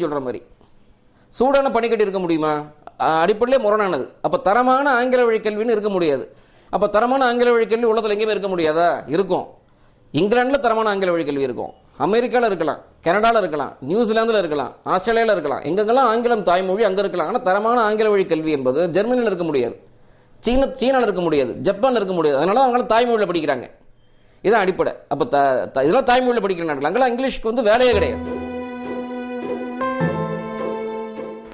சொல்கிற மாதிரி சூடான பனிக்கட்டி இருக்க முடியுமா? அடிப்படையிலே முரணானது. அப்போ தரமான ஆங்கில வழி கல்வின்னு இருக்க முடியாது. அப்போ தரமான ஆங்கில வழி கல்வி உலகத்தில் எங்கேயுமே இருக்க முடியாதா? இருக்கும். இங்கிலாண்டில் தரமான ஆங்கில வழி கல்வி இருக்கும், அமெரிக்காவில் இருக்கலாம், கனடாவில் இருக்கலாம், நியூசிலாந்தில் இருக்கலாம், ஆஸ்திரேலியாவில் இருக்கலாம். எங்கெங்கெல்லாம் ஆங்கிலம் தாய்மொழி அங்கே இருக்கலாம். ஆனால் தரமான ஆங்கில வழி கல்வி என்பது ஜெர்மனியில் இருக்க முடியாது, சீனாவில் இருக்க முடியாது, ஜப்பான் இருக்க முடியாது. அதனால அவங்களாம் தாய்மொழியில் படிக்கிறாங்க. இதுதான் அடிப்படை. அப்போ இதெல்லாம் தாய்மொழியில் படிக்கிற நாட்கள். அங்கெல்லாம் இங்கிலீஷ்க்கு வந்து வேலையே கிடையாது.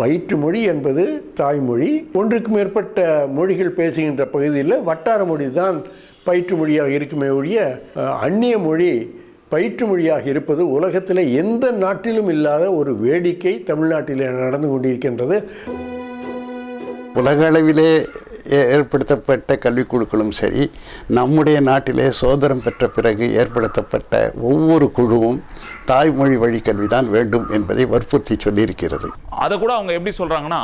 பயிற்று மொழி என்பது தாய்மொழி. ஒன்றுக்கு மேற்பட்ட மொழிகள் பேசுகின்ற பகுதியில் வட்டார மொழி தான் பயிற்று மொழியாக இருக்குமே ஒழிய அந்நிய மொழி பயிற்று மொழியாக இருப்பது உலகத்தில் எந்த நாட்டிலும் இல்லாத ஒரு வேடிக்கை தமிழ்நாட்டில் நடந்து கொண்டிருக்கின்றது. உலக அளவிலே ஏற்படுத்தப்பட்ட கல்விக் குழுக்களும் சரி, நம்முடைய நாட்டிலே சுதந்திரம் பெற்ற பிறகு ஏற்படுத்தப்பட்ட ஒவ்வொரு குழுவும் தாய்மொழி வழி கல்விதான் வேண்டும் என்பதை வற்புறுத்தி சொல்லியிருக்கிறது. அதை கூட அவங்க எப்படி சொல்றாங்கன்னா,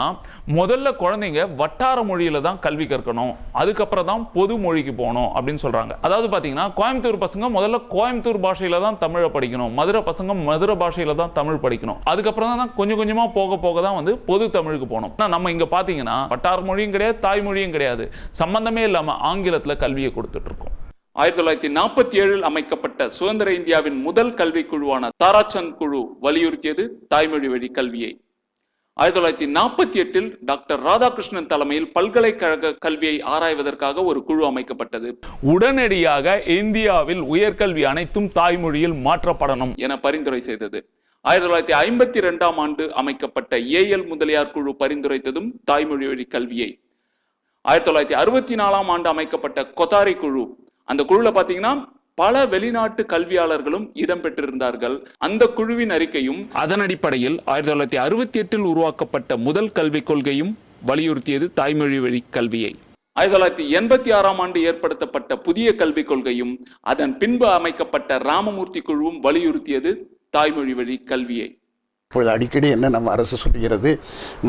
முதல்ல குழந்தைங்க வட்டார மொழியில தான் கல்வி கற்கணும், அதுக்கப்புறம் தான் பொது மொழிக்கு போகணும் அப்படின்னு சொல்றாங்க. அதாவது பாத்தீங்கன்னா, கோயம்புத்தூர் பசங்க முதல்ல கோயம்புத்தூர் பாஷையில தான் தமிழை படிக்கணும், மதுரை பசங்க மதுரை பாஷையில தான் தமிழ் படிக்கணும், அதுக்கப்புறம் தான் கொஞ்சம் கொஞ்சமா போக போக தான் வந்து பொது தமிழுக்கு போகணும். நம்ம இங்க பாத்தீங்கன்னா வட்டார மொழியும் கிடையாது, தாய்மொழியும் கிடையாது, சம்பந்தமே இல்லாம ஆங்கிலத்துல கல்வியை கொடுத்துட்டு இருக்கோம். 1947 அமைக்கப்பட்ட சுதந்திர இந்தியாவின் முதல் கல்வி குழுவான தாராசந்த் குழு வலியுறுத்தியது தாய்மொழி வழி கல்வியை. 1948 டாக்டர் ராதாகிருஷ்ணன் தலைமையில் பல்கலைக்கழக கல்வியை ஆராய்வதற்காக ஒரு குழு அமைக்கப்பட்டது. உடனடியாக இந்தியாவில் உயர்கல்வி அனைத்தும் தாய்மொழியில் மாற்றப்படணும் என பரிந்துரை செய்தது. 1952 அமைக்கப்பட்ட ஏஎல் முதலியார் குழு பரிந்துரைத்ததும் தாய்மொழி வழி கல்வியை. 1964 அமைக்கப்பட்ட கொத்தாரி குழு, அந்த குழுல பாத்தீங்கன்னா பல வெளிநாட்டு கல்வியாளர்களும் இடம்பெற்றிருந்தார்கள். அந்த குழுவின் அறிக்கையும் அதன் அடிப்படையில் 1968 உருவாக்கப்பட்ட முதல் கல்விக் கொள்கையும் வலியுறுத்தியது தாய்மொழி வழி கல்வியை. 1986 ஏற்படுத்தப்பட்ட புதிய கல்விக் கொள்கையும் அதன் பின்பு அமைக்கப்பட்ட ராமமூர்த்தி குழுவும் வலியுறுத்தியது தாய்மொழி வழி கல்வியை. இப்பொழுது அடிக்கடி என்ன நம்ம அரசு சொல்கிறது,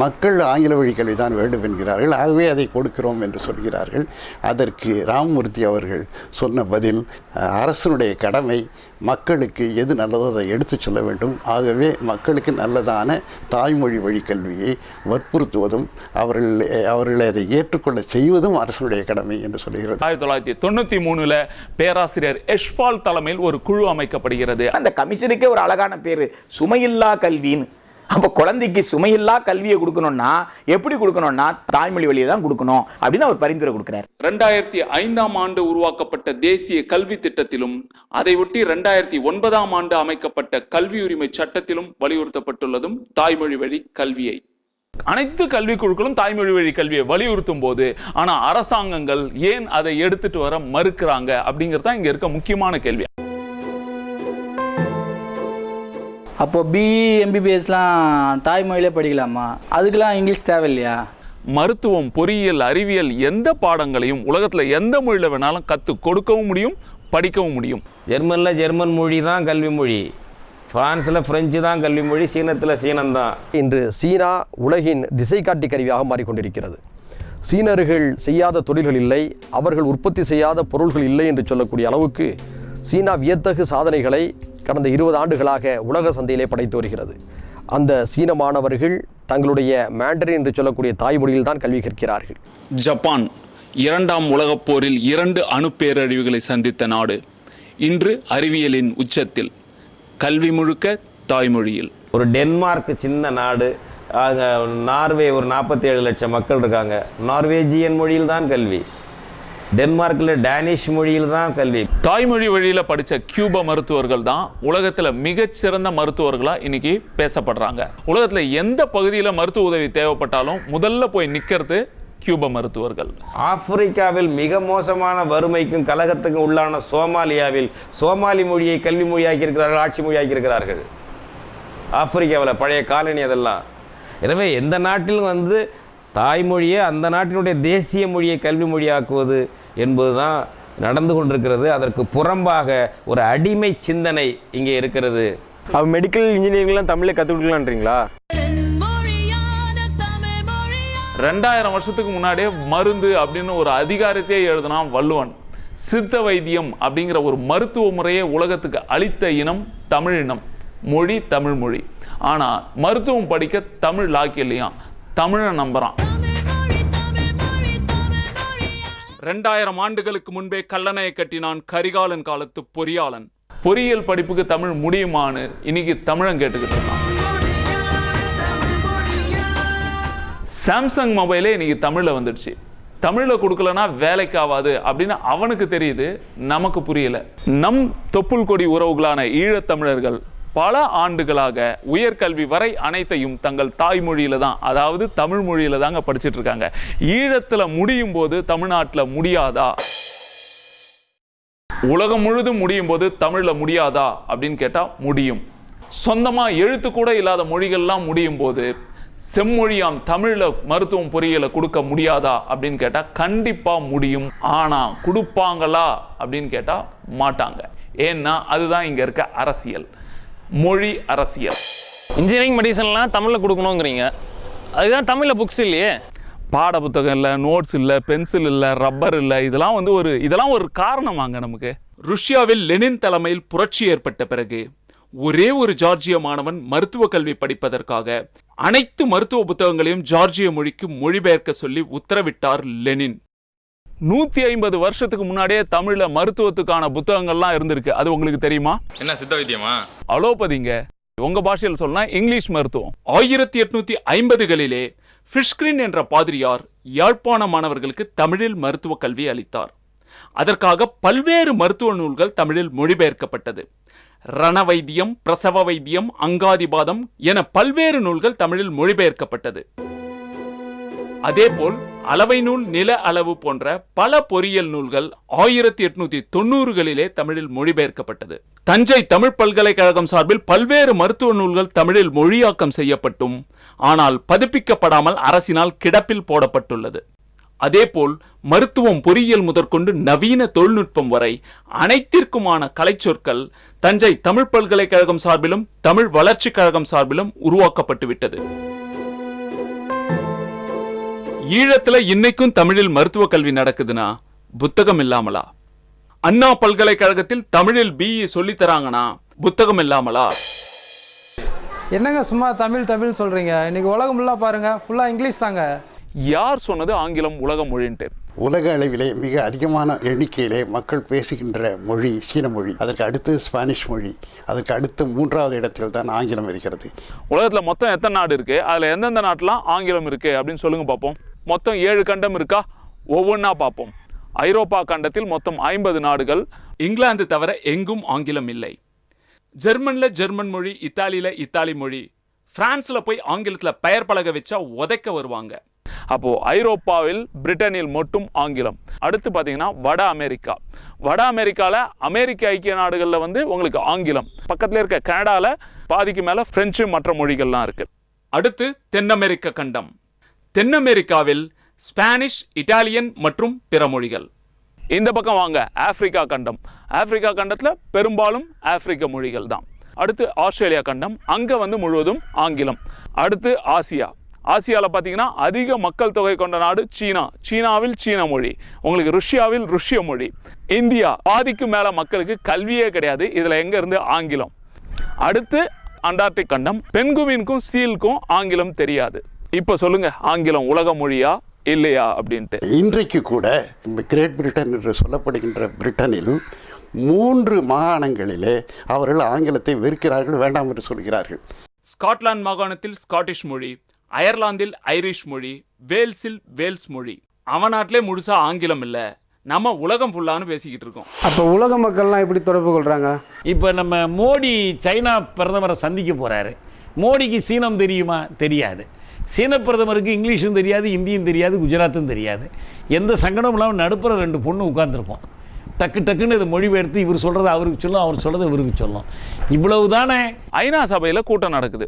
மக்கள் ஆங்கில வழி கல்வி தான் வேண்டும் என்கிறார்கள், ஆகவே அதை கொடுக்கிறோம் என்று சொல்கிறார்கள். அதற்கு ராமமூர்த்தி அவர்கள் சொன்ன பதில், அரசனுடைய கடமை மக்களுக்கு எது நல்லதோ அதை எடுத்து சொல்ல வேண்டும். ஆகவே மக்களுக்கு நல்லதான தாய்மொழி வழி கல்வியை வற்புறுத்துவதும் அவர்களை அதை ஏற்றுக்கொள்ள செய்வதும் அரசனுடைய கடமை என்று சொல்கிறது. 1993 பேராசிரியர் எஷ்பால் தலைமையில் ஒரு குழு அமைக்கப்படுகிறது. அந்த கமிஷனுக்கே ஒரு அழகான பேரு, சுமையில்லா கல்வி. அப்ப குழந்தைக்கு சுமையில்லா கல்வியை கொடுக்கணும்னா எப்படி கொடுக்கணும்னா தாய்மொழி வழியை தான் கொடுக்கணும் அப்படின்னு அவர் பரிந்துரை கொடுக்கிறார். 2005 உருவாக்கப்பட்ட தேசிய கல்வி திட்டத்திலும் அதை ஒட்டி 2009 அமைக்கப்பட்ட கல்வி உரிமை சட்டத்திலும் வலியுறுத்தப்பட்டுள்ளதும் தாய்மொழி வழி கல்வியை. அனைத்து கல்வி குழுக்களும் தாய்மொழி வழி கல்வியை வலியுறுத்தும் போது, ஆனா அரசாங்கங்கள் ஏன் அதை எடுத்துட்டு வர மறுக்கிறாங்க அப்படிங்கிறது தான் இங்க இருக்க முக்கியமான கேள்வி. அப்போ பிஇ எம்பிபிஎஸ்லாம் தாய்மொழியிலே படிக்கலாமா? அதுக்கெல்லாம் இங்கிலீஷ் தேவையில்லையா? மருத்துவம், பொறியியல், அறிவியல் எந்த பாடங்களையும் உலகத்தில் எந்த மொழியில் வேணாலும் கற்றுக் கொடுக்கவும் முடியும், படிக்கவும் முடியும். ஜெர்மனில் ஜெர்மன் மொழி தான் கல்வி மொழி, பிரான்ஸில் பிரெஞ்சு தான் கல்வி மொழி, சீனத்தில் சீனம்தான். இன்று சீனா உலகின் திசை காட்டி கருவியாக மாறிக்கொண்டிருக்கிறது. சீனர்கள் செய்யாத தொழில்கள் இல்லை, அவர்கள் உற்பத்தி செய்யாத பொருள்கள் இல்லை என்று சொல்லக்கூடிய அளவுக்கு சீனா வியத்தகு சாதனைகளை கடந்த 20 ஆண்டுகளாக உலக சந்தையிலே படைத்து வருகிறது. அந்த சீன மாணவர்கள் தங்களுடைய மேண்டரின் என்று சொல்லக்கூடிய தாய்மொழியில் தான் கல்வி கற்கிறார்கள். ஜப்பான் 2ஆம் உலகப் போரில் 2 அணு பேரழிவுகளை சந்தித்த நாடு இன்று அறிவியலின் உச்சத்தில், கல்வி முழுக்க தாய்மொழியில். ஒரு டென்மார்க் சின்ன நாடு, நார்வே ஒரு 47 லட்சம் மக்கள் இருக்காங்க, நார்வேஜியன் மொழியில் தான் கல்வி. டென்மார்க்கில் டேனிஷ் மொழியில் தான் கல்வி. தாய்மொழி வழியில் படித்த கியூபா மருத்துவர்கள் தான் உலகத்தில் மிகச்சிறந்த மருத்துவர்களாக இன்னைக்கு பேசப்படுறாங்க. உலகத்தில் எந்த பகுதியில் மருத்துவ உதவி தேவைப்பட்டாலும் முதல்ல போய் நிற்கிறது கியூபா மருத்துவர்கள். ஆப்பிரிக்காவில் மிக மோசமான வறுமைக்கும் கலகத்துக்கும் உள்ளான சோமாலியாவில் சோமாலி மொழியை கல்வி மொழியாக்கி இருக்கிறார்கள், ஆட்சி மொழியாக்கி இருக்கிறார்கள். ஆப்பிரிக்காவில் பழைய காலனி அதெல்லாம். எனவே எந்த நாட்டிலும் வந்து தாய்மொழியை அந்த நாட்டினுடைய தேசிய மொழியை கல்வி மொழியாக்குவது என்பதுதான் நடந்து கொண்டிருக்கிறது. அதற்கு புறம்பாக ஒரு அடிமை சிந்தனை இங்கே இருக்கிறது. மெடிக்கல் இன்ஜினியரிங்லாம் தமிழை கற்றுக்கலான்றீங்களா? 2000 வருஷத்துக்கு முன்னாடியே மருந்து அப்படின்னு ஒரு அதிகாரத்தையே எழுதினான் வள்ளுவன். சித்த வைத்தியம் அப்படிங்கிற ஒரு மருத்துவ முறையை உலகத்துக்கு அளித்த இனம் தமிழ் இனம். மொழி தமிழ் மொழி. ஆனால் மருத்துவம் படிக்க தமிழ் லாக்கிலையும் தமிழை நம்புகிறான். 2000 ஆண்டுகளுக்கு முன்பே கல்லணையை கட்டினான் கரிகாலன் காலத்து பொறியாளன். பொறியியல் படிப்புக்கு தமிழ் முடியுமான்னு இன்னைக்கு தமிழன் கேட்டுக்கிட்டு இருக்கான். சாம்சங் மொபைலே இன்னைக்கு தமிழில் வந்துடுச்சு. தமிழில் கொடுக்கலனா வேலைக்கு ஆகாது அப்படின்னு அவனுக்கு தெரியுது, நமக்கு புரியல. நம் தொப்புள் கொடி உறவுகளான ஈழத்தமிழர்கள் பல ஆண்டுகளாக உயர்கல்வி வரை அனைத்தையும் தங்கள் தாய்மொழியில தான், அதாவது தமிழ் மொழியில தாங்க படிச்சுட்டு இருக்காங்க. ஈழத்துல முடியும் போது தமிழ்நாட்டில் முடியாதா? உலகம் முழுதும் முடியும் போது தமிழ்ல முடியாதா அப்படின்னு கேட்டா முடியும். சொந்தமா எழுத்து கூட இல்லாத மொழிகள்லாம் முடியும் போது செம்மொழியாம் தமிழ்ல மருத்துவம் பொறியியலை கொடுக்க முடியாதா அப்படின்னு கேட்டா கண்டிப்பா முடியும். ஆனா கொடுப்பாங்களா அப்படின்னு கேட்டா மாட்டாங்க. ஏன்னா அதுதான் இங்க இருக்க அரசியல், மொழி அரசியல். இன்ஜினியரிங் மெடிசன்லாம் தமிழில் கொடுக்கணுங்கிறீங்க, அதுதான் தமிழில் புக்ஸ் இல்லையே. பாட புத்தகம் இல்லை, நோட்ஸ் இல்லை, பென்சில் இல்லை, ரப்பர் இல்லை. இதெல்லாம் ஒரு காரணமாங்க நமக்கு. ருஷ்யாவில் லெனின் தலைமையில் புரட்சி ஏற்பட்ட பிறகு ஒரே ஒரு ஜார்ஜிய மாணவன் மருத்துவ கல்வி படிப்பதற்காக அனைத்து மருத்துவ புத்தகங்களையும் ஜார்ஜிய மொழிக்கு மொழிபெயர்க்க சொல்லி உத்தரவிட்டார் லெனின். 150 வருஷத்துக்கு முன்னாடியே தமிழ்ல மருத்துவத்துக்கான புத்தகங்கள்லாம் இருந்திருக்கு. அது உங்களுக்கு தெரியுமா? என்ன சித்த வைத்தியமா? அலோபதிங்க. உங்க பாஷையில் சொன்னா இங்கிலீஷ் மருத்துவம். 1850களிலே ஃபிஷ்கிரின் என்ற பாதிரியார் யாழ்ப்பாண மாணவர்களுக்கு தமிழில் மருத்துவ கல்வி அளித்தார். அதற்காக பல்வேறு மருத்துவ நூல்கள் தமிழில் மொழிபெயர்க்கப்பட்டது. ரண வைத்தியம், பிரசவ வைத்தியம், அங்காதிபாதம் என பல்வேறு நூல்கள் தமிழில் மொழிபெயர்க்கப்பட்டது. அதேபோல் அளவை நூல், நில அளவு போன்ற பல பொறியியல் நூல்கள் 1890களிலே தமிழில் மொழிபெயர்க்கப்பட்டது. தஞ்சை தமிழ் பல்கலைக்கழகம் சார்பில் பல்வேறு மருத்துவ நூல்கள் தமிழில் மொழியாக்கம் செய்யப்பட்டும் ஆனால் பதிப்பிக்கப்படாமல் அரசினால் கிடப்பில் போடப்பட்டுள்ளது. அதேபோல் மருத்துவம், பொறியியல் முதற்கொண்டு நவீன தொழில்நுட்பம் வரை அனைத்திற்குமான கலைச்சொற்கள் தஞ்சை தமிழ் பல்கலைக்கழகம் சார்பிலும் தமிழ் வளர்ச்சி கழகம் சார்பிலும் உருவாக்கப்பட்டு விட்டது. ஈழத்துல இன்னைக்கும் தமிழில் மருத்துவ கல்வி நடக்குதுன்னா புத்தகம் இல்லாமலா? அண்ணா பல்கலைக்கழகத்தில் தமிழில் பிஇ சொல்லி தராங்கன்னா புத்தகம் இல்லாமலா? என்னங்க சும்மா தமிழ் தமிழ் சொல்றீங்க? இன்னைக்கு உலகம் ஃபுல்லா பாருங்க, ஃபுல்லா இங்கிலீஷ் தாங்க. யார் சொன்னது ஆங்கிலம் உலக மொழின்ட்டு? உலக அளவிலே மிக அதிகமான எண்ணிக்கையிலே மக்கள் பேசுகின்ற மொழி சீன மொழி, அதற்கு அடுத்து ஸ்பானிஷ் மொழி, அதற்கு அடுத்து 3வது இடத்தில் தான் ஆங்கிலம் இருக்கிறது. உலகத்துல மொத்தம் எத்தனை நாடு இருக்கு? அதுல எந்தெந்த நாட்டுலாம் ஆங்கிலம் இருக்கு அப்படின்னு சொல்லுங்க பார்ப்போம். மொத்தம் 7 கண்டம் இருக்கா? ஒவ்வொன்றா பார்ப்போம். ஐரோப்பா கண்டத்தில் மொத்தம் 50 நாடுகள். இங்கிலாந்து தவிர எங்கும் ஆங்கிலம் இல்லை. ஜெர்மன்ல ஜெர்மன் மொழி, இத்தாலியில இத்தாலி மொழி, பிரான்ஸ்ல போய் ஆங்கிலத்துல பெயர் பலகை வச்சா உதைக்க வருவாங்க. அப்போ ஐரோப்பாவில் பிரிட்டனில் மட்டும் ஆங்கிலம். அடுத்து பார்த்தீங்கன்னா வட அமெரிக்காவில் அமெரிக்க ஐக்கிய நாடுகளில் உங்களுக்கு ஆங்கிலம். பக்கத்தில் இருக்க கனடாவில் பாதிக்கு மேலே பிரெஞ்சு மற்ற மொழிகள்லாம் இருக்கு. அடுத்து தென் அமெரிக்க கண்டம். தென் அமெரிக்காவில் ஸ்பானிஷ், இட்டாலியன் மற்றும் பிற மொழிகள். இந்த பக்கம் வாங்க, ஆப்பிரிக்கா கண்டம். ஆப்பிரிக்கா கண்டத்தில் பெரும்பாலும் ஆப்பிரிக்க மொழிகள் தான். அடுத்து ஆஸ்திரேலியா கண்டம், அங்கே முழுவதும் ஆங்கிலம். அடுத்து ஆசியாவில் பார்த்தீங்கன்னா அதிக மக்கள் தொகை கொண்ட நாடு சீனாவில் சீன மொழி, உங்களுக்கு ருஷ்யாவில் ருஷ்ய மொழி. இந்தியா பாதிக்கு மேலே மக்களுக்கு கல்வியே கிடையாது, இதில் எங்கேருந்து ஆங்கிலம். அடுத்து அண்டார்டிக் கண்டம், பென்குவினுக்கும் சீலுக்கும் ஆங்கிலம் தெரியாது. இப்போ சொல்லுங்க, ஆங்கிலம் உலக மொழியா இல்லையா அப்படின்ட்டு. இன்றைக்கு கூட கிரேட் பிரிட்டன் என்று சொல்லப்படுகின்ற பிரிட்டனில் 3 மாகாணங்களிலே அவர்கள் ஆங்கிலத்தை வெறுக்கிறார்கள், வேண்டாம் என்று சொல்கிறார்கள். ஸ்காட்லாந்து மாகாணத்தில் ஸ்காட்டிஷ் மொழி, அயர்லாந்தில் ஐரிஷ் மொழி, வேல்ஸில் வேல்ஸ் மொழி. அவன் நாட்டிலே முழுசா ஆங்கிலம் இல்லை, நம்ம உலகம் ஃபுல்லான்னு பேசிக்கிட்டு இருக்கோம். அப்போ உலக மக்கள்லாம் எப்படி தொடர்பு கொள்றாங்க? இப்போ நம்ம மோடி சைனா பிரதமரை சந்திக்க போகிறாரு. மோடிக்கு சீனம் தெரியுமா? தெரியாது. சீன பிரதமருக்கு இங்கிலீஷும் தெரியாது, ஹிந்தியும் தெரியாது, குஜராத்தும் தெரியாது. எந்த சங்கடம் இல்லாமல் நடுப்புற 2 பொண்ணு உட்காந்துருப்போம். டக்குன்னு இதை மொழிபெயர்த்து இவர் சொல்கிறத அவருக்கு சொல்லும், அவர் சொல்கிறத இவருக்கு சொல்லும். இவ்வளவு தானே. ஐநா சபையில் கூட்டம் நடக்குது.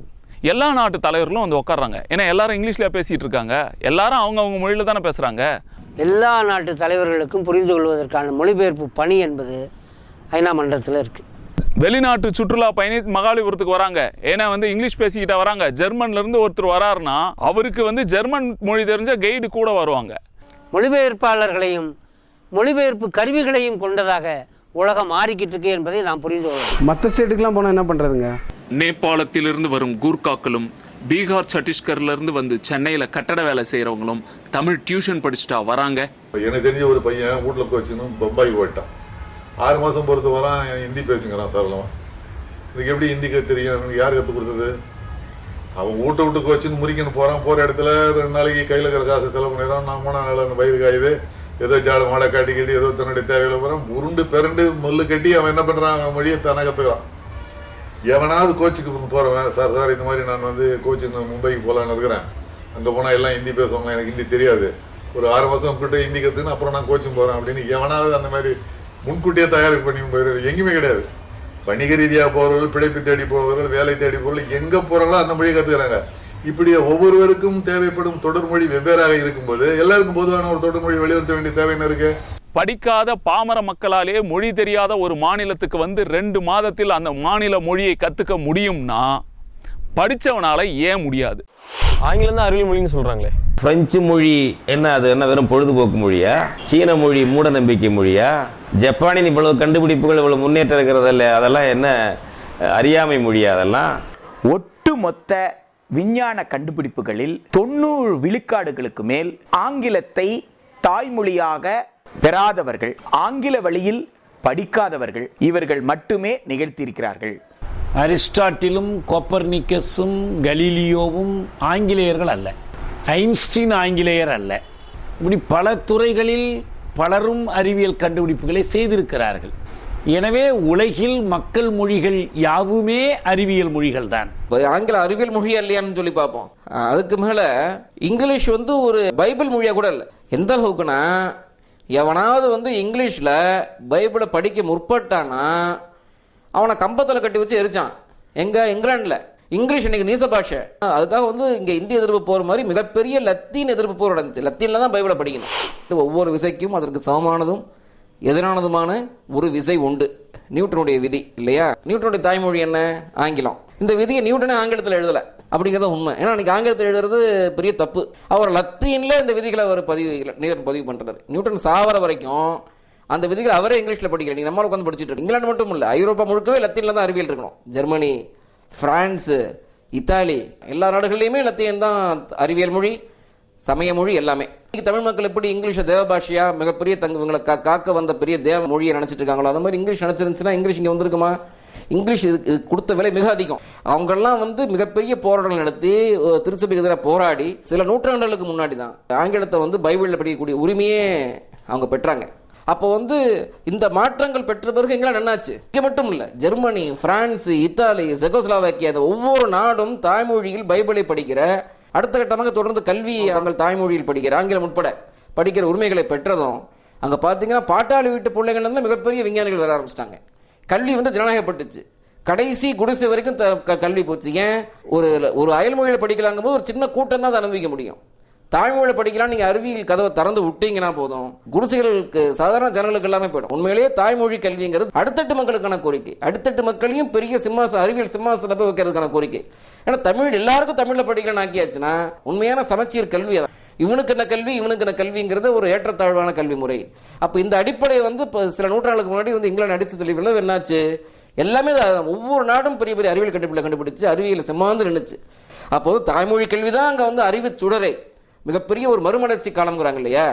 எல்லா நாட்டு தலைவர்களும் உட்கார்றாங்க. ஏன்னா எல்லாரும் இங்கிலீஷில் பேசிகிட்டு இருக்காங்க, எல்லாரும் அவங்க மொழியில் தானே பேசுகிறாங்க. எல்லா நாட்டு தலைவர்களுக்கும் புரிந்து கொள்வதற்கான மொழிபெயர்ப்பு பணி என்பது ஐநா மன்றத்தில் இருக்குது. வெளிநாட்டு சுற்றுலா பயணி மகாபலிபுரத்துக்கு வராங்க. ஏன்னா இங்கிலீஷ் பேசிக்கிட்ட வராங்க. ஜெர்மன்லேருந்து ஒருத்தர் வராருன்னா அவருக்கு ஜெர்மன் மொழி தெரிஞ்ச கைடு கூட வருவாங்க. மொழிபெயர்ப்பாளர்களையும் மொழிபெயர்ப்பு கருவிகளையும் கொண்டதாக உலகம் மாறிக்கிட்டு இருக்கு என்பதை நாம் புரிந்து கொள்ளலாம். மற்ற ஸ்டேட்டுக்கெலாம் போனால் என்ன பண்ணுறதுங்க? நேபாளத்திலிருந்து வரும் கூர்காக்களும் பீகார் சத்தீஸ்கர்லேருந்து வந்து சென்னையில் கட்டட வேலை செய்கிறவங்களும் தமிழ் டியூஷன் படிச்சுட்டா வராங்க. எனக்கு தெரிஞ்ச ஒரு பையன் வீட்டில் கோச்சின்னு பம்பாய் போயிட்டான். 6 மாதம் பொறுத்து வரான், ஹிந்தி பேசுங்கிறான் சரளமாக. இதுக்கு எப்படி ஹிந்தி தெரியும்? எனக்கு யார் கற்றுக் கொடுத்தது? அவன் வீட்டை விட்டு கோச்சின்னு முறிக்கன்னு போகிறான். போகிற இடத்துல 2 நாளைக்கு கையில் இருக்கிற காசு செலவு பண்ணிடுறான். நான் 3 நாள் வயிறு காயுது, ஏதோ ஜாட மாடை காட்டி கட்டி ஏதோ தன்னுடைய தேவையில் போகிறான். உருண்டு பிறண்டு முள்ளு கட்டி அவன் என்ன பண்ணுறான்? அவன் மொழியை தானே கற்றுக்கிறான். எவனாவது கோச்சுக்கு போகிறவன், சார் இந்த மாதிரி நான் வந்து கோச்சிங் மும்பைக்கு போகலான்னு இருக்கிறேன், அங்கே போனால் எல்லாம் ஹிந்தி பேசுவாங்க, எனக்கு ஹிந்தி தெரியாது, ஒரு 6 மாதம் கிட்ட ஹிந்தி கற்றுன்னு அப்புறம் நான் கோச்சிங் போகிறேன் அப்படின்னு எவனாவது அந்த மாதிரி முன்கூட்டியே தயாரிப்பு பண்ணி போயிடுறது எங்கேயுமே கிடையாது. வணிக ரீதியாக போகிறவர்கள், பிழைப்பு தேடி போகிறவர்கள், வேலை தேடி போகிறவர்கள் எங்கே போகிறாங்களோ அந்த மொழியை கற்றுக்கிறாங்க. இப்படி ஒவ்வொருவருக்கும் தேவைப்படும் தொடர்மொழி வெவ்வேறாக இருக்கும்போது எல்லாருக்கும் பொதுவான ஒரு தொடர்மொழி வலியுறுத்த வேண்டிய தேவை என்ன இருக்கு? படிக்காத பாமர மக்களாலே மொழி தெரியாத ஒரு மாநிலத்துக்கு வந்து 2 மாதத்தில் அந்த மாநில மொழியை கற்றுக்க முடியும்னா படித்தவனால ஏன் முடியாது? ஆங்கிலம் தான் அறிவியல் மொழின்னு சொல்கிறாங்களே. பிரெஞ்சு மொழி என்ன, அது என்ன வெறும் பொழுதுபோக்கு மொழியா? சீன மொழி மூட நம்பிக்கை மொழியா? ஜப்பானின் இவ்வளவு கண்டுபிடிப்புகள் இவ்வளவு முன்னேற்றம் இருக்கிறதில்ல, அதெல்லாம் என்ன அறியாமை மொழியா? அதெல்லாம் ஒட்டுமொத்த விஞ்ஞான கண்டுபிடிப்புகளில் 90 விழுக்காடுகளுக்கு மேல் ஆங்கிலத்தை தாய்மொழியாக பெறாதவர்கள், ஆங்கில வழியில் படிக்காதவர்கள் இவர்கள் மட்டுமே நிகழ்த்தியிருக்கிறார்கள். அரிஸ்டாட்டிலும் கோப்பர்னிக்கஸும் கலீலியோவும் ஆங்கிலேயர்கள் அல்ல, ஐன்ஸ்டீன் ஆங்கிலேயர் அல்ல. இப்படி பல துறைகளில் பலரும் அறிவியல் கண்டுபிடிப்புகளை செய்திருக்கிறார்கள். எனவே உலகில் மக்கள் மொழிகள் யாவுமே அறிவியல் மொழிகள் தான். ஆங்கில அறிவியல் மொழியா இல்லையான்னு சொல்லி பார்ப்போம். அதுக்கு மேலே இங்கிலீஷ் வந்து ஒரு பைபிள் மொழியாக கூட இல்லை. எந்த அளவுக்குன்னா, எவனாவது வந்து இங்கிலீஷில் பைபிளை படிக்க முற்பட்டானா அவனை கம்பத்தில் கட்டி வச்சு எரிச்சான். இங்கிலாண்டில் இங்கிலீஷ் இன்னைக்கு நீச பாஷை. அதுக்காக வந்து இங்கே இந்திய எதிர்ப்பு போகிற மாதிரி மிகப்பெரிய லத்தீன் எதிர்ப்பு போர் நடந்துச்சு. லத்தீனில் தான் பைபிளை படிக்கணும். ஒவ்வொரு விசைக்கும் அதற்கு சமமானதும் எதிரானதுமான ஒரு விசை உண்டு. நியூட்டனுடைய விதி இல்லையா? நியூட்டனுடைய தாய்மொழி என்ன? ஆங்கிலம். இந்த விதியை நியூட்டனே ஆங்கிலத்தில் எழுதலை அப்படிங்கிறத உண்மை. ஏன்னா அன்றைக்கி ஆங்கிலத்தில் எழுதுறது பெரிய தப்பு. அவர் லத்தீனில் இந்த விதிகளை அவர் பதிவு பண்ணுறாரு. நியூட்டன் சாவர வரைக்கும் அந்த விதிகளை அவரே இங்கிலீஷில் படிக்கல. நீங்கள் நம்மளுக்கு வந்து படிச்சுட்டு இருக்கு. இங்கிலாந்து மட்டும் இல்லை, ஐரோப்பா முழுக்கவே லத்தீனில் தான் அறிவியல் இருக்கணும். ஜெர்மனி, ஃப்ரான்ஸு, இத்தாலி எல்லா நாடுகள்லையுமே லத்தீன் தான் அறிவியல் மொழி, சமய மொழி எல்லாமே. தமிழ் மக்கள் எப்படி இங்கிலீஷை தேவ பாஷையா மிகப்பெரிய இவங்களை காக்க வந்த பெரிய தேவ மொழியை நினச்சிட்டு இருக்காங்களோ, அது மாதிரி இங்கிலீஷ் நினச்சிருந்துச்சுன்னா இங்கிலீஷ் இங்கே வந்திருக்குமா? இங்கிலீஷ் இது கொடுத்த விலை மிக அதிகம். அவங்கெல்லாம் வந்து மிகப்பெரிய போராட்டங்கள் நடத்தி திருச்சபைக்கு எதிராக போராடி சில நூற்றாண்டுகளுக்கு முன்னாடி தான் ஆங்கிலத்தை வந்து பைபிளில் படிக்கக்கூடிய உரிமையே அவங்க பெற்றாங்க. அப்போ வந்து இந்த மாற்றங்கள் பெற்ற பிறகு இங்கிலாந்து என்னாச்சு? இங்கே மட்டும் இல்லை, ஜெர்மனி, பிரான்ஸ், இத்தாலி, செகோஸ்லாவாக்கியா ஒவ்வொரு நாடும் தாய்மொழியில் பைபிளை படிக்கிற, அடுத்த கட்டமாக தொடர்ந்து கல்வி அவங்கள் தாய்மொழியில் படிக்கிற, ஆங்கிலம் உட்பட படிக்கிற உரிமைகளை பெற்றதும் அங்கே பார்த்தீங்கன்னா பாட்டாளி வீட்டு பிள்ளைங்கள்ல மிகப்பெரிய விஞ்ஞானிகள் வர ஆரம்பிச்சிட்டாங்க. கல்வி வந்து ஜனநாயகப்பட்டுச்சு. கடைசி குடிசை வரைக்கும் கல்வி போச்சு. ஏன்? ஒரு அயல்மொழியில் படிக்கலாங்கும் போது ஒரு சின்ன கூட்டம் தான் அதை அனுபவிக்க முடியும். தாய்மொழியில் படிக்கலாம், நீங்கள் அறிவியல் கதவை திறந்து விட்டீங்கன்னா போதும், குடிசைகளுக்கு சாதாரண ஜனங்களுக்கு எல்லாமே போயிடும். உண்மையிலேயே தாய்மொழி கல்விங்கிறது அடுத்தட்டு மக்களுக்கான கோரிக்கை. அடுத்தட்டு மக்களையும் பெரிய அறிவியல் சிம்மாசன போய் வைக்கிறதுக்கான கோரிக்கை. ஏன்னா தமிழ் எல்லாருக்கும் தமிழில் படிக்கலாம்னு ஆக்கியாச்சுன்னா உண்மையான சமச்சீர் கல்வி அதான். இவனுக்கு என்ன கல்வி, இவனுக்கு என்ன கல்விங்கிறது ஒரு ஏற்றத்தாழ்வான கல்வி முறை. அப்போ இந்த அடிப்படையை வந்து இப்போ சில நூற்றாண்டுக்கு முன்னாடி வந்து இங்கிலாந்து அடித்து தெளிவில் என்னாச்சு? எல்லாமே ஒவ்வொரு நாடும் பெரிய பெரிய அறிவியல் கண்டுபிடிச்சு அறிவியல் செம்மாந்து நின்றுச்சு. அப்போது தாய்மொழி கல்வி தான் அங்கே வந்து அறிவு சுடரை மிகப்பெரிய ஒரு மறுமலர்ச்சி காலம்ங்கிறாங்க இல்லையா?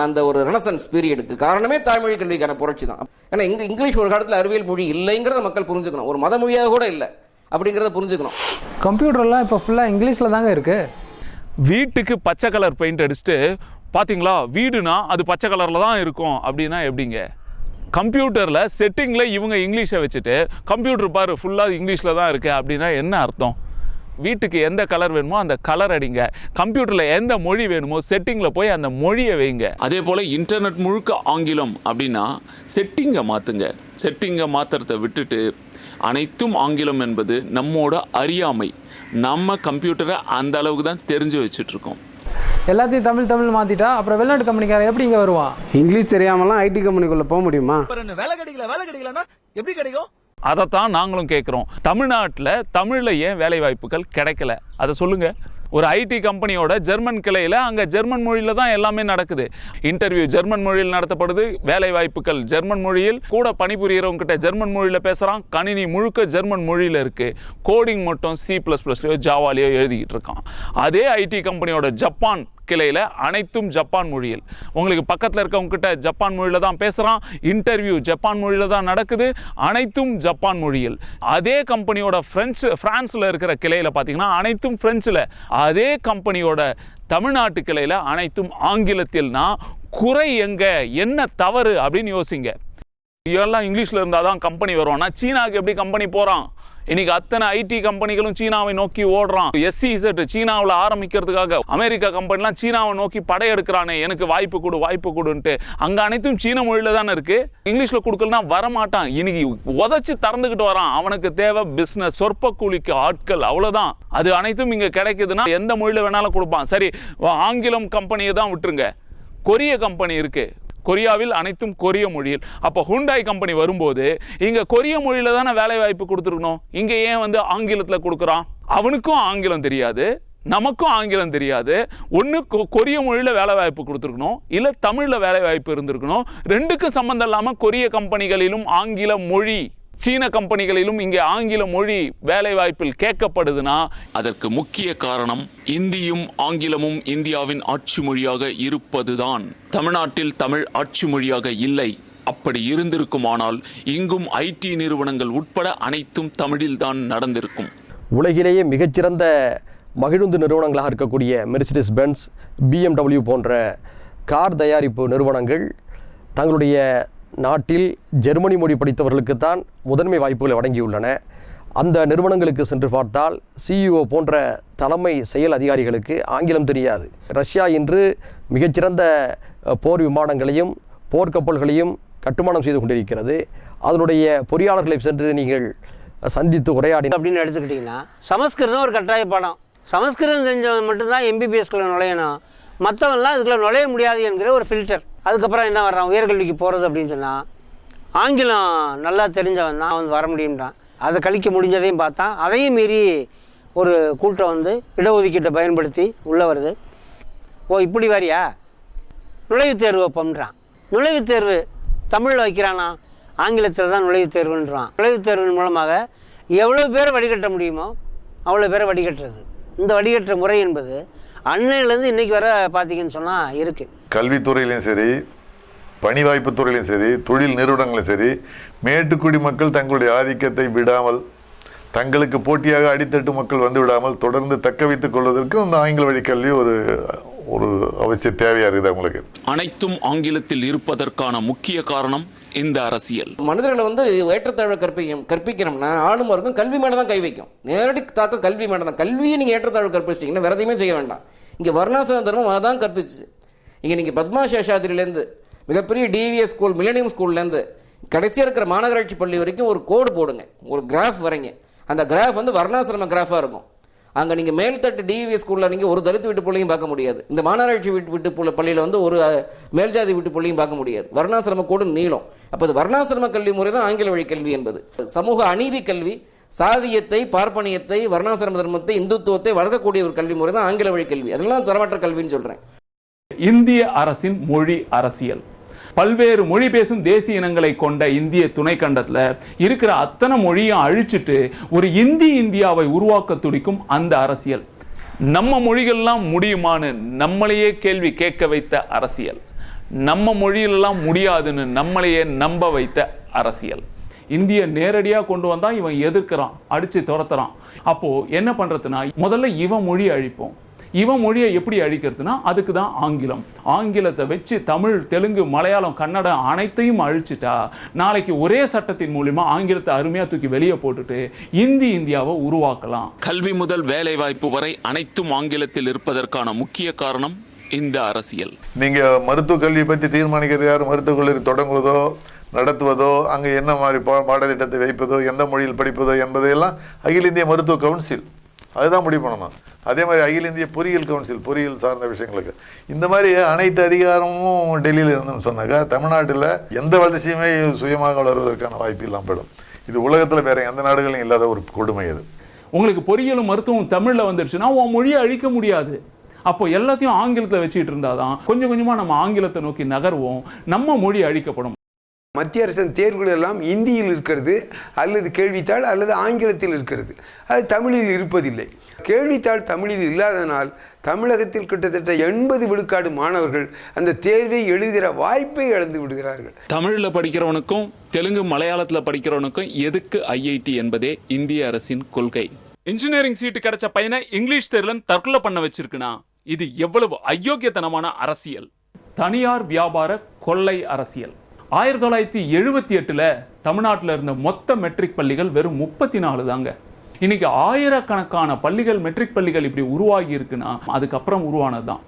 அந்த ஒரு ரெனசன்ஸ் பீரியடுக்கு காரணமே தாய்மொழி கல்விக்கான புரட்சி தான். ஏன்னா இங்கிலீஷ் ஒரு காலத்தில் அறிவியல் மொழி இல்லைங்கிறத மக்கள் புரிஞ்சுக்கணும். ஒரு மத மொழியாக கூட இல்லை அப்படிங்கிறத புரிஞ்சுக்கணும். கம்ப்யூட்டர்லாம் இப்போ ஃபுல்லாக இங்கிலீஷில் தாங்க இருக்குது. வீட்டுக்கு பச்சை கலர் பெயிண்ட் அடிச்சுட்டு பார்த்தீங்களா வீடுனா அது பச்சை கலரில் தான் இருக்கும் அப்படின்னா எப்படிங்க? கம்ப்யூட்டரில் செட்டிங்கில் இவங்க இங்கிலீஷை வச்சுட்டு கம்ப்யூட்டர் பாரு ஃபுல்லாக இங்கிலீஷில் தான் இருக்குது அப்படின்னா என்ன அர்த்தம்? வீட்டுக்கு எந்த கலர் வேணுமோ அந்த கலர் அடிங்க. கம்ப்யூட்டரில் எந்த மொழி வேணுமோ செட்டிங்கில் போய் அந்த மொழியை வைங்க. அதே போல் இன்டர்நெட் முழுக்க ஆங்கிலம் அப்படின்னா செட்டிங்கை மாற்றுங்க. செட்டிங்கை மாற்றுறதை விட்டுட்டு அனைத்தும் ஆங்கிலம் என்பது நம்மோட அறியாமை. நம்ம கம்ப்யூட்டரை அந்த அளவுக்கு தான் தெரிஞ்சு வச்சுட்ருக்கோம். எல்லாத்தையும் தமிழ் மாற்றிட்டா அப்புறம் வெளிநாட்டு கம்பெனிக்காரன் எப்படி இங்கே வருவான்? இங்கிலீஷ் தெரியாமலாம் ஐடி கம்பெனிக்குள்ளே போக முடியுமா? வேலை கிடைக்கலன்னா எப்படி கிடைக்கும்? அதைத்தான் நாங்களும் கேட்குறோம். தமிழ்நாட்டில் தமிழில் ஏன் வேலை வாய்ப்புகள் கிடைக்கல? அதை சொல்லுங்கள். ஒரு ஐடி கம்பெனியோட ஜெர்மன் கிளையில் அங்கே ஜெர்மன் மொழியில் தான் எல்லாமே நடக்குது. இன்டர்வியூ ஜெர்மன் மொழியில் நடத்தப்படுது, வேலை வாய்ப்புகள் ஜெர்மன் மொழியில், கூட பணிபுரியறவங்க கிட்ட ஜெர்மன் மொழியில் பேசுகிறான், கணினி முழுக்க ஜெர்மன் மொழியில் இருக்குது, கோடிங் மட்டும் C++லையோ ஜாவாலையோ எழுதிக்கிட்டு இருக்கான். அதே ஐடி கம்பெனியோட ஜப்பான் கிளையில் அனைத்தும் ஜப்பான் மொழியில், உங்களுக்கு பக்கத்தில் இருக்கவங்க கிட்ட ஜப்பான் மொழியில் தான் பேசுகிறான், இன்டர்வியூ ஜப்பான் மொழியில் தான் நடக்குது, அனைத்தும் ஜப்பான் மொழியில். அதே கம்பெனியோட பிரான்ஸில் இருக்கிற கிளையில் பார்த்தீங்கன்னா அனைத்தும் பிரெஞ்சில், அதே கம்பெனியோட தமிழ்நாட்டு கிளையில் அனைத்தும் ஆங்கிலத்தில்னா குறை எங்க, என்ன தவறு அப்படின்னு யோசிங்க. இதெல்லாம் இங்கிலீஷில் இருந்தால் தான் கம்பெனி வருவான்னா சீனாவுக்கு எப்படி கம்பெனி போகிறான்? இன்னைக்கு அத்தனை ஐடி கம்பெனிகளும் சீனாவை நோக்கி ஓடுறான். SEZ சீனாவில் ஆரம்பிக்கிறதுக்காக அமெரிக்கா கம்பெனிலாம் சீனாவை நோக்கி படையெடுக்கிறானே, எனக்கு வாய்ப்பு கொடுன்ட்டு. அங்கே அனைத்தும் சீன மொழியில் தானே இருக்குது, இங்கிலீஷில் கொடுக்கலனா வரமாட்டான். இன்னைக்கு உதச்சி திறந்துக்கிட்டு வரான். அவனுக்கு தேவை பிஸ்னஸ், சொற்ப கூலிக்கு ஆட்கள், அவ்வளோதான். அது அனைத்தும் இங்கே கிடைக்குதுன்னா எந்த மொழியில் வேணாலும் கொடுப்பான். சரி, ஆங்கிலம் கம்பெனியை தான் விட்டுருங்க, கொரிய கம்பெனி இருக்குது, கொரியாவில் அனைத்தும் கொரிய மொழியில். அப்போ ஹுண்டாய் கம்பெனி வரும்போது இங்கே கொரிய மொழியில் தானே வேலை வாய்ப்பு கொடுத்துருக்கணும். இங்கே ஏன் ஆங்கிலத்தில் கொடுக்குறான்? அவனுக்கும் ஆங்கிலம் தெரியாது, நமக்கும் ஆங்கிலம் தெரியாது. ஒன்று கொரிய மொழியில் வேலை வாய்ப்பு கொடுத்துருக்கணும், இல்லை தமிழில் வேலை வாய்ப்பு இருந்திருக்கணும். ரெண்டுக்கும் சம்மந்தம் இல்லாமல் கொரிய கம்பெனிகளிலும் ஆங்கில மொழி, சீன கம்பெனிகளிலும் இங்கே ஆங்கில மொழி வேலை வாய்ப்பில் கேட்கப்படுதுன்னா அதற்கு முக்கிய காரணம் இந்தியும் ஆங்கிலமும் இந்தியாவின் ஆட்சி மொழியாக இருப்பதுதான். தமிழ்நாட்டில் தமிழ் ஆட்சி மொழியாக இல்லை. அப்படி இருந்திருக்குமானால் இங்கும் ஐடி நிறுவனங்கள் உட்பட அனைத்தும் தமிழில்தான் நடந்திருக்கும். உலகிலேயே மிகச்சிறந்த மகிழுந்து நிறுவனங்களாக இருக்கக்கூடிய மெர்சிடிஸ் பென்ஸ், BMW போன்ற கார் தயாரிப்பு நிறுவனங்கள் தங்களுடைய நாட்டில் ஜெர்மனி மொழி படித்தவர்களுக்குத்தான் முதன்மை வாய்ப்புகளை வழங்கியுள்ளன. அந்த நிறுவனங்களுக்கு சென்று பார்த்தால் CEO போன்ற தலைமை செயல் அதிகாரிகளுக்கு ஆங்கிலம் தெரியாது. ரஷ்யா இன்று மிகச்சிறந்த போர் விமானங்களையும் போர்க்கப்பல்களையும் கட்டுமானம் செய்து கொண்டிருக்கிறது. அதனுடைய பொறியாளர்களை சென்று நீங்கள் சந்தித்து உரையாடி அப்படின்னு எடுத்துக்கிட்டிங்கன்னா சமஸ்கிருதம் ஒரு கட்டாய பாடம். சமஸ்கிருதம் தெரிஞ்சவன் மட்டும்தான் MBBSக்குள்ள நுழையணும், மற்றவன்லாம் இதுக்குள்ள நுழைய முடியாது என்கிற ஒரு ஃபில்டர். அதுக்கப்புறம் என்ன வர்றான், உயர்கல்விக்கு போகிறது அப்படின்னு சொன்னால் ஆங்கிலம் நல்லா தெரிஞ்சவன் தான் வர முடியும்ன்றான். அதை கழிக்க முடிஞ்சதையும் பார்த்தான். அதையும் மீறி ஒரு கூட்டம் இடஒதுக்கீட்டை பயன்படுத்தி உள்ளே வருது. ஓ இப்படி வாரியா, நுழைவுத் தேர்வு வைப்போம்ன்றான். நுழைவுத் தேர்வு தமிழில் வைக்கிறானா, ஆங்கிலத்தில் தான் நுழைவுத் தேர்வுன்றான். நுழைவுத் தேர்வின் மூலமாக எவ்வளோ பேரை வடிகட்ட முடியுமோ அவ்வளோ பேரை வடிகட்டுறது. இந்த வடிகட்டுற முறை என்பது அன்னையிலேருந்து இன்றைக்கி வர பார்த்தீங்கன்னு சொன்னால் இருக்குது. கல்வித்துறையிலையும் சரி, பணி வாய்ப்பு துறையிலையும் சரி, தொழில் நிறுவனங்களும் சரி, மேட்டுக்குடி மக்கள் தங்களுடைய ஆதிக்கத்தை விடாமல், தங்களுக்கு போட்டியாக அடித்தட்டு மக்கள் வந்து விடாமல் தொடர்ந்து தக்க வைத்துக் கொள்வதற்கு இந்த ஆங்கில வழி கல்வி ஒரு அவசிய தேவையாக இருக்குது அவங்களுக்கு. அனைத்தும் ஆங்கிலத்தில் இருப்பதற்கான முக்கிய காரணம் இந்த அரசியல். மனிதர்களை ஏற்றத்தாழ்வை கற்பிக்கணும்னா ஆளும் வரைக்கும் கல்வி மேலே தான் கை வைக்கும். நேரடி தாக்கம் கல்வி மேலே தான். கல்வியை நீங்கள் ஏற்றத்தாழ்வு கற்பிச்சிட்டிங்கன்னா வேறு எதையுமே செய்ய வேண்டாம். இங்கே வர்ணாசிரம தர்மம் அதான் கற்பிச்சு. இங்கே நீங்கள் பத்மா சேஷாதிரிலேருந்து மிகப்பெரிய DVS ஸ்கூல், மில்லேனியம் ஸ்கூல்லேருந்து கடைசியாக இருக்கிற மாநகராட்சி பள்ளி வரைக்கும் ஒரு கோடு போடுங்க, ஒரு கிராஃப் வரைங்க. அந்த கிராஃப் வர்ணாசிரம கிராஃபாக இருக்கும். அங்கே நீங்கள் மேல்தட்டு DVS ஸ்கூலில் நீங்கள் ஒரு தலித்து வீட்டு பிள்ளையும் பார்க்க முடியாது. இந்த மாநகராட்சி வீட்டு பள்ளியில் ஒரு மேல்ஜாதி வீட்டு பிள்ளையும் பார்க்க முடியாது. வர்ணாசிரம கோடு நீளம். அப்போ அது வர்ணாசிரம கல்வி முறை தான் ஆங்கில வழி கல்வி என்பது. சமூக அநீதி கல்வி, சாதியத்தை, பார்ப்பனியத்தை, வர்ணாசிரம தர்மத்தை, இந்துத்துவத்தை வளர்க்கக்கூடிய ஒரு கல்வி முறை தான் ஆங்கில வழி கல்வி. அதெல்லாம் தரமற்ற கல்வின்னு சொல்கிறேன். இந்திய அரசின் மொழி அரசியல், பல்வேறு மொழி பேசும் தேசிய இனங்களை கொண்ட இந்திய துணைக்கண்டத்தில் இருக்கிற அத்தனை மொழியும் அழிச்சிட்டு ஒரு இந்தியாவை உருவாக்க துடிக்கும் அந்த அரசியல். நம்ம மொழிகள்லாம் முடியுமான்னு நம்மளையே கேள்வி கேட்க வைத்த அரசியல். நம்ம மொழியிலெல்லாம் முடியாதுன்னு நம்மளையே நம்ப வைத்த அரசியல். இந்திய நேரடியாக கொண்டு வந்தால் இவன் எதிர்க்கிறான், அடித்து துரத்துறான். அப்போது என்ன பண்ணுறதுன்னா, முதல்ல இவன் மொழி அழிப்போம். இவன் மொழியை எப்படி அழிக்கிறதுனா அதுக்கு தான் ஆங்கிலம். ஆங்கிலத்தை வச்சு தமிழ், தெலுங்கு, மலையாளம், கன்னடம் அனைத்தையும் அழிச்சிட்டா நாளைக்கு ஒரே சட்டத்தின் மூலிமா ஆங்கிலத்தை அருமையாக தூக்கி வெளியே போட்டுட்டு இந்தியாவை உருவாக்கலாம். கல்வி முதல் வேலை வாய்ப்பு வரை அனைத்தும் ஆங்கிலத்தில் இருப்பதற்கான முக்கிய காரணம் இந்த அரசியல். நீங்கள் மருத்துவ கல்வியை பற்றி தீர்மானிக்கிறது யார்? மருத்துவக் கல்லூரி தொடங்குவதோ நடத்துவதோ, அங்கே என்ன மாதிரி பாடத்திட்டத்தை வைப்பதோ, எந்த மொழியில் படிப்பதோ என்பதையெல்லாம் அகில இந்திய மருத்துவ கவுன்சில் அதுதான் முடிவு பண்ணணும். அதே மாதிரி அகில இந்திய பொறியியல் கவுன்சில், பொறியியல் சார்ந்த விஷயங்களுக்கு. இந்த மாதிரி அனைத்து அதிகாரமும் டெல்லியில் இருந்துன்னு சொன்னாக்கா தமிழ்நாட்டில் எந்த வளர்ச்சியுமே சுயமாக வளர்வதற்கான வாய்ப்பு இல்லாமல் போயிடும். இது உலகத்தில் வேறு எந்த நாடுகளும் இல்லாத ஒரு கொடுமை. அது உங்களுக்கு பொறியியலும் மருத்துவம் தமிழில் வந்துடுச்சுன்னா உன் மொழியை அழிக்க முடியாது. அப்போ எல்லாத்தையும் ஆங்கிலத்தில் வச்சுக்கிட்டு இருந்தாதான் கொஞ்சம் கொஞ்சமாக நம்ம ஆங்கிலத்தை நோக்கி நகர்வோம், நம்ம மொழி அழிக்கப்படும். மத்திய அரசின் தேர்வுகள் எல்லாம் இந்தியில் இருக்கிறது, அல்லது கேள்வித்தாள் அல்லது ஆங்கிலத்தில் இருக்கிறது, அது தமிழில் இருப்பதில்லை. கேள்வித்தாள் தமிழில் இல்லாதனால் தமிழகத்தில் கிட்டத்தட்ட 80 விழுக்காடு மாணவர்கள் அந்த தேர்வை எழுதுகிற வாய்ப்பை இழந்து விடுகிறார்கள். தமிழில் படிக்கிறவனுக்கும் தெலுங்கு மலையாளத்தில் படிக்கிறவனுக்கும் எதுக்கு ஐஐடி என்பதே இந்திய அரசின் கொள்கை. இன்ஜினியரிங் சீட்டு கிடைச்ச பையனை இங்கிலீஷ் தெரியலன்னு தற்கொலை பண்ண வச்சிருக்குன்னா இது எவ்வளவு அயோக்கியத்தனமான அரசியல், தனியார் வியாபார கொள்ளை அரசியல். 1978 தமிழ்நாட்டில் இருந்த மொத்த மெட்ரிக் பள்ளிகள் வெறும் 34 தாங்க. இன்னைக்கு ஆயிரக்கணக்கான பள்ளிகள், மெட்ரிக் பள்ளிகள் இப்படி உருவாகி இருக்குன்னா அதுக்கப்புறம் உருவானது தான்.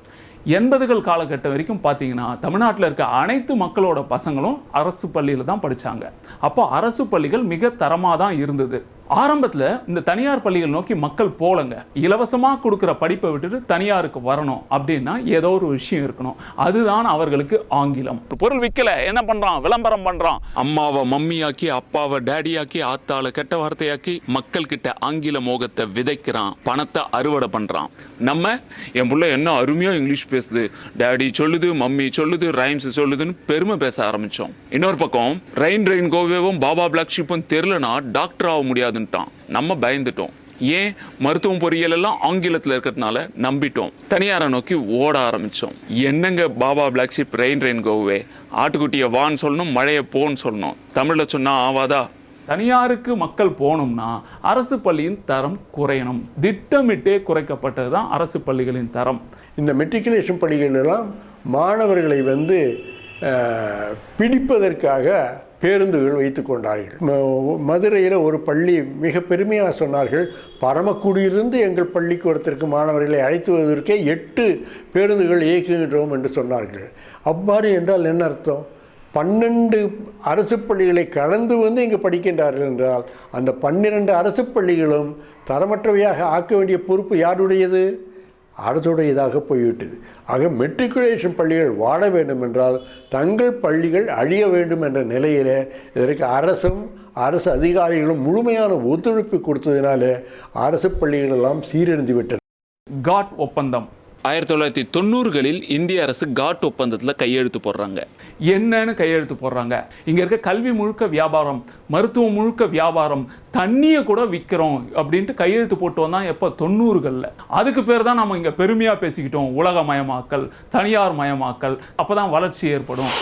80கள் காலகட்டம் வரைக்கும் பார்த்தீங்கன்னா தமிழ்நாட்டில் இருக்க அனைத்து மக்களோட பசங்களும் அரசு பள்ளியில் தான் படித்தாங்க. அப்போ அரசு பள்ளிகள் மிக தரமாக தான் இருந்தது. ஆரம்பத்தில் இந்த தனியார் பள்ளிகள் நோக்கி மக்கள் போலங்க. இலவசமாக கொடுக்குற படிப்பை விட்டுட்டு தனியாருக்கு வரணும் அப்படின்னா ஏதோ ஒரு விஷயம் இருக்கணும். அதுதான் அவர்களுக்கு ஆங்கிலம். பொருள் விற்கல என்ன பண்ணுறான், விளம்பரம் பண்ணுறான். அம்மாவை மம்மியாக்கி, அப்பாவை டேடியாக்கி, ஆத்தாளை கெட்ட வார்த்தையாக்கி மக்கள் கிட்ட ஆங்கில மோகத்தை விதைக்கிறான், பணத்தை அறுவடை பண்ணுறான். நம்ம என் பிள்ளை என்ன அருமையாக இங்கிலீஷ் பேசுது, டேடி சொல்லுது, மம்மி சொல்லுது, ரைம்ஸ் சொல்லுதுன்னு பெருமை பேச ஆரம்பித்தோம். இன்னொரு பக்கம் ரெயின் கோவேவும் பாபா பிளாக் ஷிப்பும் தெரிலனா டாக்டர் ஆக முடியாது. நம்ம பயந்துட்டோம். ஏன்? மருத்துவம் பொறியியல் எல்லாம் ஆங்கிலத்தில் இருக்கிறதுனால நம்பிட்டோம். தனியாரை நோக்கி ஓட ஆரம்பிச்சோம். என்னங்க பாபா பிளாக் ஷிப், ரெயின் கோவே, ஆட்டுக்குட்டியை வான்னு சொல்லணும், மழையை போன்னு சொல்லணும். தமிழில் சொன்னா ஆவாதா? தனியாருக்கு மக்கள் போகணும்னா அரசு பள்ளியின் தரம் குறையணும். திட்டமிட்டே குறைக்கப்பட்டது தான் அரசு பள்ளிகளின் தரம். இந்த மெட்ரிகுலேஷன் பள்ளிகளெல்லாம் மாணவர்களை பிடிப்பதற்காக பேருந்துகள் வைத்து கொண்டார்கள். மதுரையில் ஒரு பள்ளி மிக பெருமையாக சொன்னார்கள், பரமக்குடியிலிருந்து எங்கள் பள்ளிக்கூடத்திற்கு மாணவர்களை அழைத்து வருவதற்கே 8 பேருந்துகள் இயக்குகின்றோம் என்று சொன்னார்கள். அவ்வாறு என்றால் என்ன அர்த்தம்? 12 அரசு பள்ளிகளை கடந்து இங்கே படிக்கின்றார்கள் என்றால் அந்த 12 அரசு பள்ளிகளும் தரமற்றவையாக ஆக்க வேண்டிய பொறுப்பு யாருடையது? அரசுடையதாக போய்விட்டது. ஆக மெட்ரிகுலேஷன் பள்ளிகள் வாழ வேண்டும் என்றால் தங்கள் பள்ளிகள் அழிய வேண்டும் என்ற நிலையில் இதற்கு அரசும் அரசு அதிகாரிகளும் முழுமையான ஒத்துழைப்பு கொடுத்ததினால அரசு பள்ளிகள் எல்லாம் சீரழிந்து விட்டன. காட் ஒப்பந்தம் 1990களில் இந்திய அரசு காட் ஒப்பந்தத்தில் கையெழுத்து போடுறாங்க. என்னன்னு கையெழுத்து போடுறாங்க? இங்கே இருக்க கல்வி முழுக்க வியாபாரம், மருத்துவம் முழுக்க வியாபாரம், தண்ணியை கூட விற்கிறோம் அப்படின்ட்டு கையெழுத்து போட்டு வந்தான். எப்போ? 90களில். அதுக்கு பேர் தான் நம்ம இங்கே பெருமையாக பேசிக்கிட்டோம், உலகமயமாக்கல், தனியார் மயமாக்கல். அப்போ தான் வளர்ச்சி ஏற்படும்.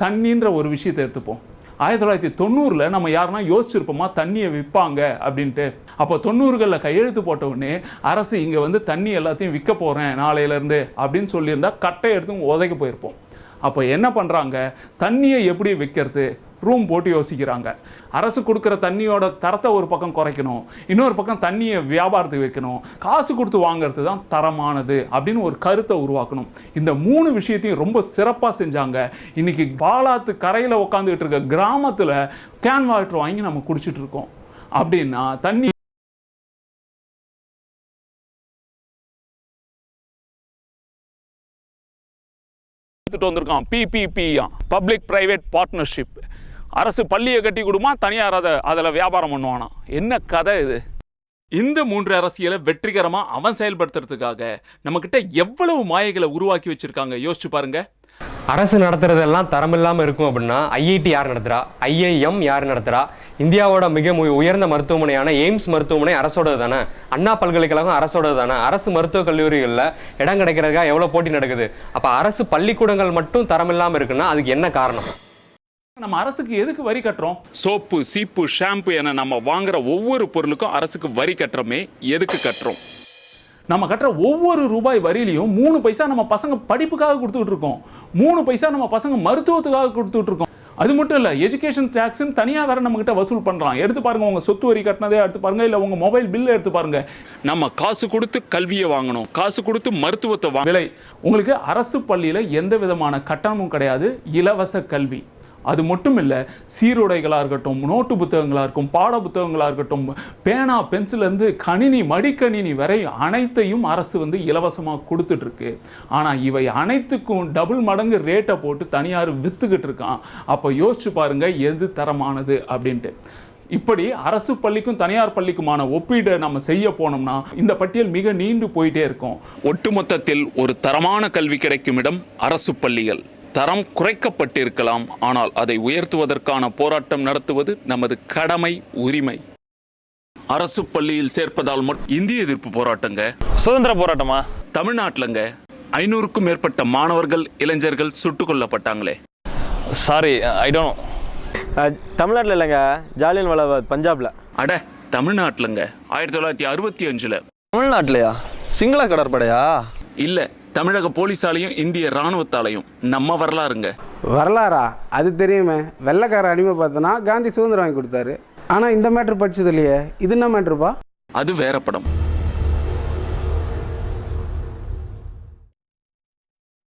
தண்ணின்ற ஒரு விஷயத்தை எடுத்துப்போம். 1990 நம்ம யாருன்னா யோசிச்சிருப்போமா தண்ணியை விற்பாங்க அப்படின்ட்டு? அப்போ 90களில் கையெழுத்து போட்ட உடனே அரசு இங்கே தண்ணி எல்லாத்தையும் விற்க போகிறேன் நாளையிலேருந்து அப்படின்னு சொல்லியிருந்தா கட்டை எடுத்து உதைக்க போயிருப்போம். அப்போ என்ன பண்ணுறாங்க? தண்ணியை எப்படி விற்கிறது ரூம் போட்டு யோசிக்கிறாங்க. அரசு கொடுக்குற தண்ணியோட தரத்தை ஒரு பக்கம் குறைக்கணும், இன்னொரு பக்கம் தண்ணியை வியாபாரத்துக்கு வைக்கணும், காசு கொடுத்து வாங்கிறது தான் தரமானது அப்படின்னு ஒரு கருத்தை உருவாக்கணும். இந்த 3 விஷயத்தையும் ரொம்ப சிறப்பாக செஞ்சாங்க. இன்னைக்கு பாலாத்து கரையில் உட்காந்துக்கிட்டு இருக்க கிராமத்தில் கேன் வாட்டர் வாங்கி நம்ம குடிச்சிட்டு இருக்கோம். அப்படின்னா தண்ணி வந்திருக்கான். PPP, public private partnership. அரசு பள்ளியை கட்டி கொடுமா, தனியார் அதில் வியாபாரம் பண்ணுவானா? என்ன கதை இது? இந்த 3 அரசியலை வெற்றிகரமாக அவன் செயல்படுத்துறதுக்காக நம்மக்கிட்ட எவ்வளவு மாயைகளை உருவாக்கி வச்சிருக்காங்க யோசிச்சு பாருங்க. அரசு நடத்துறதெல்லாம் தரம் இல்லாமல் இருக்கும் அப்படின்னா ஐஐடி யார் நடத்துகிறா, IIM யார் நடத்துகிறா, இந்தியாவோட மிக உயர்ந்த மருத்துவமனையான எய்ம்ஸ் மருத்துவமனை அரசோடது தானே, அண்ணா பல்கலைக்கழகம் அரசோடது தானே, அரசு மருத்துவக் கல்லூரிகளில் இடம் கிடைக்கிறதுக்காக எவ்வளோ போட்டி நடக்குது. அப்போ அரசு பள்ளிக்கூடங்கள் மட்டும் தரம் இல்லாமல் இருக்குன்னா அதுக்கு என்ன காரணம்? நம்ம அரசுக்கு எதுக்கு வரி கட்டுறோம்? சோப்பு, சீப்பு, ஷாம்பு என நம்ம வாங்குற ஒவ்வொரு பொருளுக்கும் அரசுக்கு வரி கட்டுறோமே, எதுக்கு கட்டுறோம்? நம்ம கட்டுற ஒவ்வொரு ரூபாய் வரியிலையும் 3 பைசா நம்ம பசங்க படிப்புக்காக கொடுத்துட்டு இருக்கோம், 3 பைசா நம்ம பசங்க மருத்துவத்துக்காக கொடுத்துட்டு இருக்கோம். அது மட்டும் இல்லை, எஜுகேஷன் டேக்ஸ்ன்னு தனியாக வேற நம்ம கிட்ட வசூல் பண்ணுறான். எடுத்து பாருங்க, உங்க சொத்து வரி கட்டினதே எடுத்து பாருங்க, இல்லை உங்க மொபைல் பில்லை எடுத்து பாருங்க. நம்ம காசு கொடுத்து கல்வியை வாங்கணும், காசு கொடுத்து மருத்துவத்தை விலை. உங்களுக்கு அரசு பள்ளியில் எந்த விதமான கட்டணமும் கிடையாது, இலவச கல்வி. அது மட்டும் இல்லை, சீருடைகளாக இருக்கட்டும், நோட்டு புத்தகங்களாக இருக்கும், பாட புத்தகங்களாக இருக்கட்டும், பேனா பென்சிலேருந்து கணினி, மடிக்கணினி வரை அனைத்தையும் அரசு இலவசமாக கொடுத்துட்ருக்கு. ஆனால் இவை அனைத்துக்கும் டபுள் மடங்கு ரேட்டை போட்டு தனியார் விற்றுக்கிட்டு இருக்கான். அப்போ யோசிச்சு பாருங்க எது தரமானது அப்படின்ட்டு. இப்படி அரசு பள்ளிக்கும் தனியார் பள்ளிக்குமான ஒப்பீடை நம்ம செய்ய போனோம்னா இந்த பட்டியல் மிக நீண்டு போயிட்டே இருக்கும். ஒட்டுமொத்தத்தில் ஒரு தரமான கல்வி கிடைக்கும் இடம் அரசு பள்ளிகள். தரம் குறைக்கப்பட்டிருக்கலாம், ஆனால் அதை உயர்த்துவதற்கான போராட்டம் நடத்துவது நமது கடமை, உரிமை. அரசு பள்ளியில் சேர்ப்பதால் மட்டும் இந்திய எதிர்ப்பு போராட்டங்க. சுதந்திர போராட்டமா? தமிழ்நாட்டிலங்க 500க்கும் மேற்பட்ட மாணவர்கள், இளைஞர்கள் சுட்டுக் கொல்லப்பட்டாங்களே. Sorry, I don't know. தமிழ்நாட்டில் இல்லைங்க, ஜாலியன் வாலாபாக் பஞ்சாப்ல. அட, தமிழ்நாட்டிலங்க 1965. தமிழ்நாட்டிலையா? சிங்கள கடற்படையா? இல்ல, தமிழக போலீஸாலையும் இந்திய ராணுவத்தாலையும். நம்ம வரலாறுங்க. வரலாறா? அது தெரியுமே. வெள்ளைக்கார அடிமை பார்த்தனா காந்தி சுதந்திரம் வாங்கி கொடுத்தாரு. ஆனால் இந்த மேட்ரு படிச்சது இல்லையே. இது என்ன மேட்ருப்பா? அது வேற படம்.